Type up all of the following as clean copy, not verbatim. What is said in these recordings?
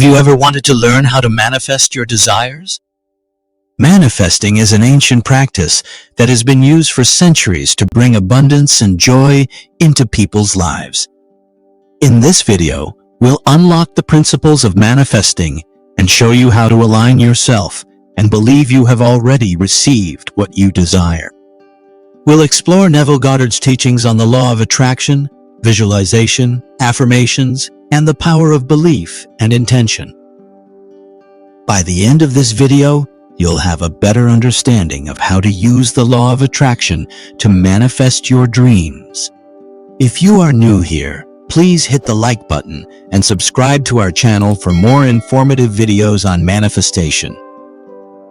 you ever wanted to learn how to manifest your desires? Manifesting is an ancient practice that has been used for centuries to bring abundance and joy into people's lives. In this video, we'll unlock the principles of manifesting and show you how to align yourself and believe you have already received what you desire. We'll explore Neville Goddard's teachings on the law of attraction, visualization, affirmations, and the power of belief and intention. By the end of this video, you'll have a better understanding of how to use the law of attraction to manifest your dreams. If you are new here, please hit the like button and subscribe to our channel for more informative videos on manifestation.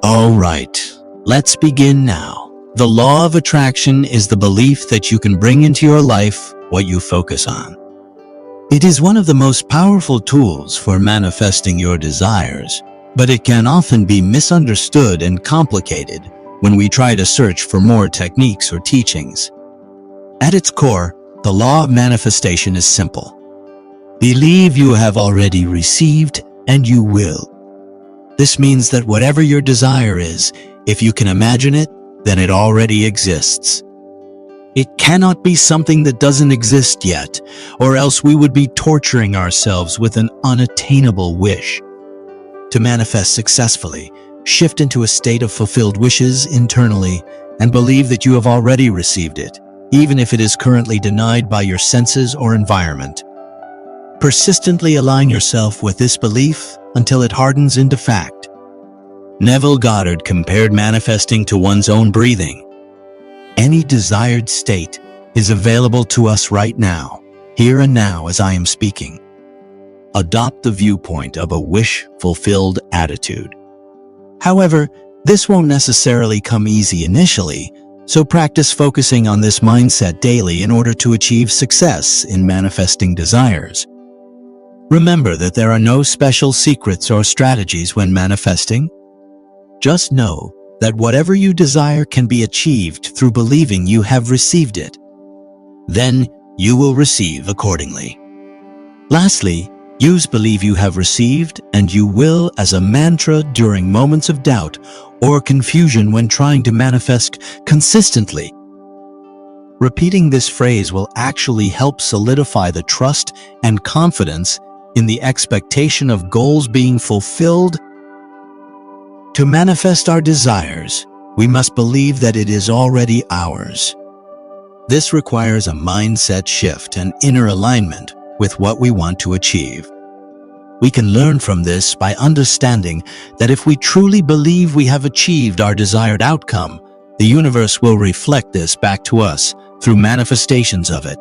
All right, let's begin now. The law of attraction is the belief that you can bring into your life what you focus on. It is one of the most powerful tools for manifesting your desires, but it can often be misunderstood and complicated when we try to search for more techniques or teachings. At its core, the law of manifestation is simple. Believe you have already received and you will. This means that whatever your desire is, if you can imagine it, then it already exists. It cannot be something that doesn't exist yet, or else we would be torturing ourselves with an unattainable wish. To manifest successfully, shift into a state of fulfilled wishes internally and believe that you have already received it, even if it is currently denied by your senses or environment. Persistently align yourself with this belief until it hardens into fact. Neville Goddard compared manifesting to one's own breathing. Any desired state is available to us right now, here and now as I am speaking. Adopt the viewpoint of a wish-fulfilled attitude. However, this won't necessarily come easy initially, so practice focusing on this mindset daily in order to achieve success in manifesting desires. Remember that there are no special secrets or strategies when manifesting. Just know that whatever you desire can be achieved through believing you have received it. Then you will receive accordingly. Lastly, use believe you have received and you will as a mantra during moments of doubt or confusion when trying to manifest consistently. Repeating this phrase will actually help solidify the trust and confidence in the expectation of goals being fulfilled. To manifest our desires, we must believe that it is already ours. This requires a mindset shift and inner alignment with what we want to achieve. We can learn from this by understanding that if we truly believe we have achieved our desired outcome, the universe will reflect this back to us through manifestations of it.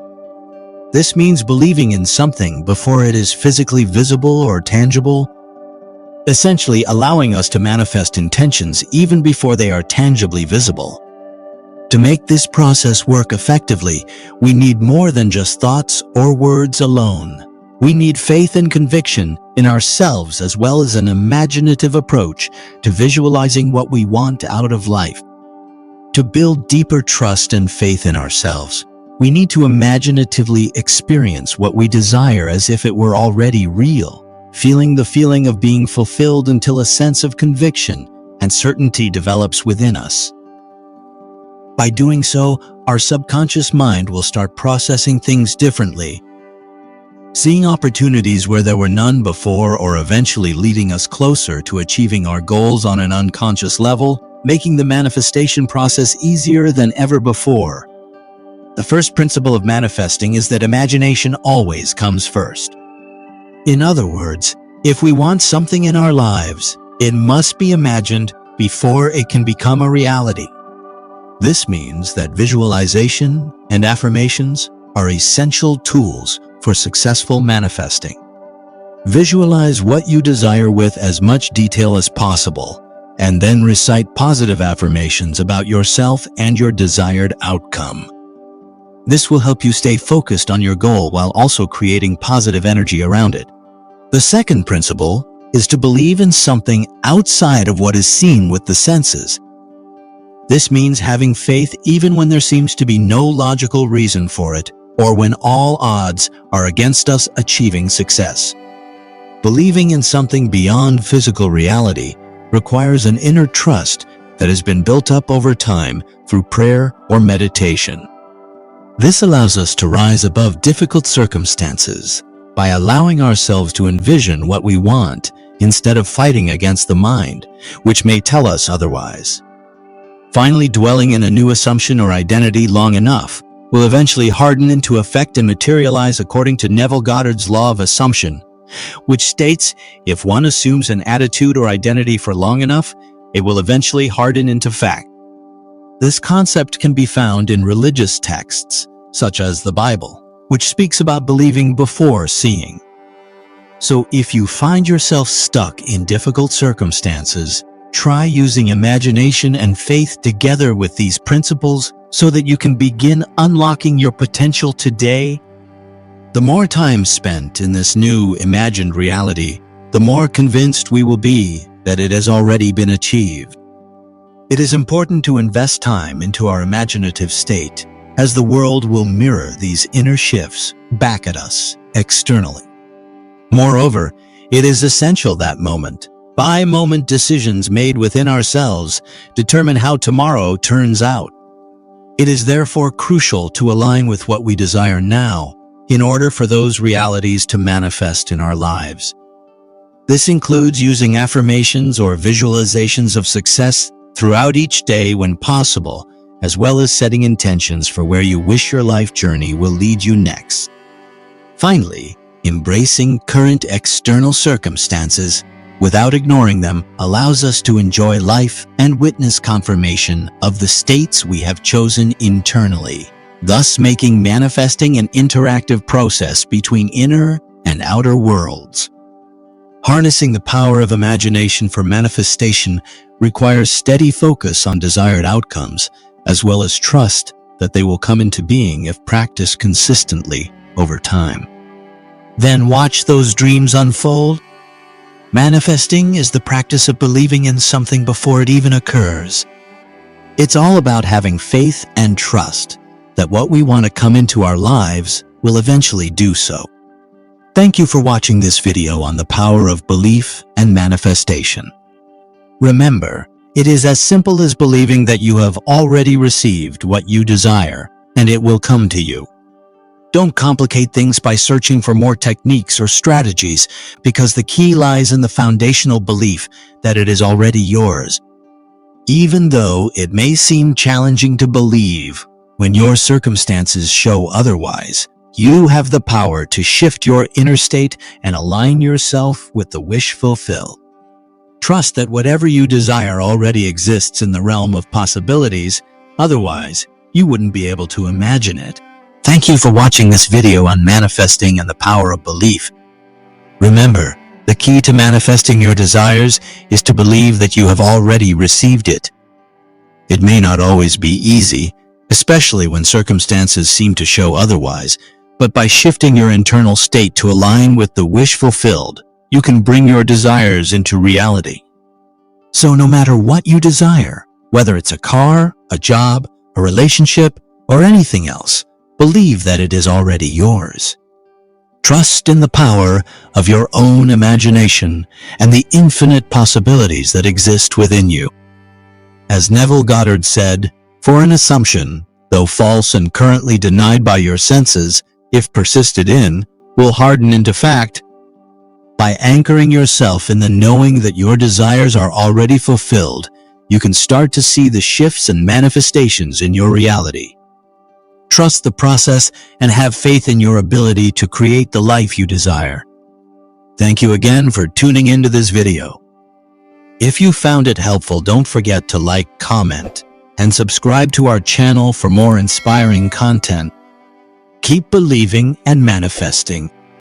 This means believing in something before it is physically visible or tangible, essentially allowing us to manifest intentions even before they are tangibly visible. To make this process work effectively, we need more than just thoughts or words alone. We need faith and conviction in ourselves as well as an imaginative approach to visualizing what we want out of life. To build deeper trust and faith in ourselves, we need to imaginatively experience what we desire as if it were already real, feeling the feeling of being fulfilled until a sense of conviction and certainty develops within us. By doing so, our subconscious mind will start processing things differently, seeing opportunities where there were none before or eventually leading us closer to achieving our goals on an unconscious level, making the manifestation process easier than ever before. The first principle of manifesting is that imagination always comes first. In other words, if we want something in our lives, it must be imagined before it can become a reality. This means that visualization and affirmations are essential tools for successful manifesting. Visualize what you desire with as much detail as possible, and then recite positive affirmations about yourself and your desired outcome. This will help you stay focused on your goal while also creating positive energy around it. The second principle is to believe in something outside of what is seen with the senses. This means having faith even when there seems to be no logical reason for it, or when all odds are against us achieving success. Believing in something beyond physical reality requires an inner trust that has been built up over time through prayer or meditation. This allows us to rise above difficult circumstances by allowing ourselves to envision what we want instead of fighting against the mind, which may tell us otherwise. Finally, dwelling in a new assumption or identity long enough will eventually harden into effect and materialize according to Neville Goddard's law of assumption, which states if one assumes an attitude or identity for long enough, it will eventually harden into fact. This concept can be found in religious texts, such as the Bible, which speaks about believing before seeing. So if you find yourself stuck in difficult circumstances, try using imagination and faith together with these principles so that you can begin unlocking your potential today. The more time spent in this new imagined reality, the more convinced we will be that it has already been achieved. It is important to invest time into our imaginative state, as the world will mirror these inner shifts back at us externally. Moreover, it is essential that moment-by-moment decisions made within ourselves determine how tomorrow turns out. It is therefore crucial to align with what we desire now in order for those realities to manifest in our lives. This includes using affirmations or visualizations of success throughout each day when possible, as well as setting intentions for where you wish your life journey will lead you next. Finally, embracing current external circumstances without ignoring them allows us to enjoy life and witness confirmation of the states we have chosen internally, thus making manifesting an interactive process between inner and outer worlds. Harnessing the power of imagination for manifestation requires steady focus on desired outcomes, as well as trust that they will come into being if practiced consistently over time. Then watch those dreams unfold. Manifesting is the practice of believing in something before it even occurs. It's all about having faith and trust that what we want to come into our lives will eventually do so. Thank you for watching this video on the power of belief and manifestation. Remember, it is as simple as believing that you have already received what you desire, and it will come to you. Don't complicate things by searching for more techniques or strategies, because the key lies in the foundational belief that it is already yours. Even though it may seem challenging to believe when your circumstances show otherwise, you have the power to shift your inner state and align yourself with the wish fulfilled. Trust that whatever you desire already exists in the realm of possibilities, otherwise you wouldn't be able to imagine it. Thank you for watching this video on manifesting and the power of belief. Remember, the key to manifesting your desires is to believe that you have already received it. It may not always be easy, especially when circumstances seem to show otherwise, but by shifting your internal state to align with the wish fulfilled, you can bring your desires into reality. So no matter what you desire, whether it's a car, a job, a relationship, or anything else, believe that it is already yours. Trust in the power of your own imagination and the infinite possibilities that exist within you. As Neville Goddard said, "For an assumption, though false and currently denied by your senses, if persisted in, will harden into fact." By anchoring yourself in the knowing that your desires are already fulfilled, you can start to see the shifts and manifestations in your reality. Trust the process and have faith in your ability to create the life you desire. Thank you again for tuning into this video. If you found it helpful, don't forget to like, comment, and subscribe to our channel for more inspiring content. Keep believing and manifesting.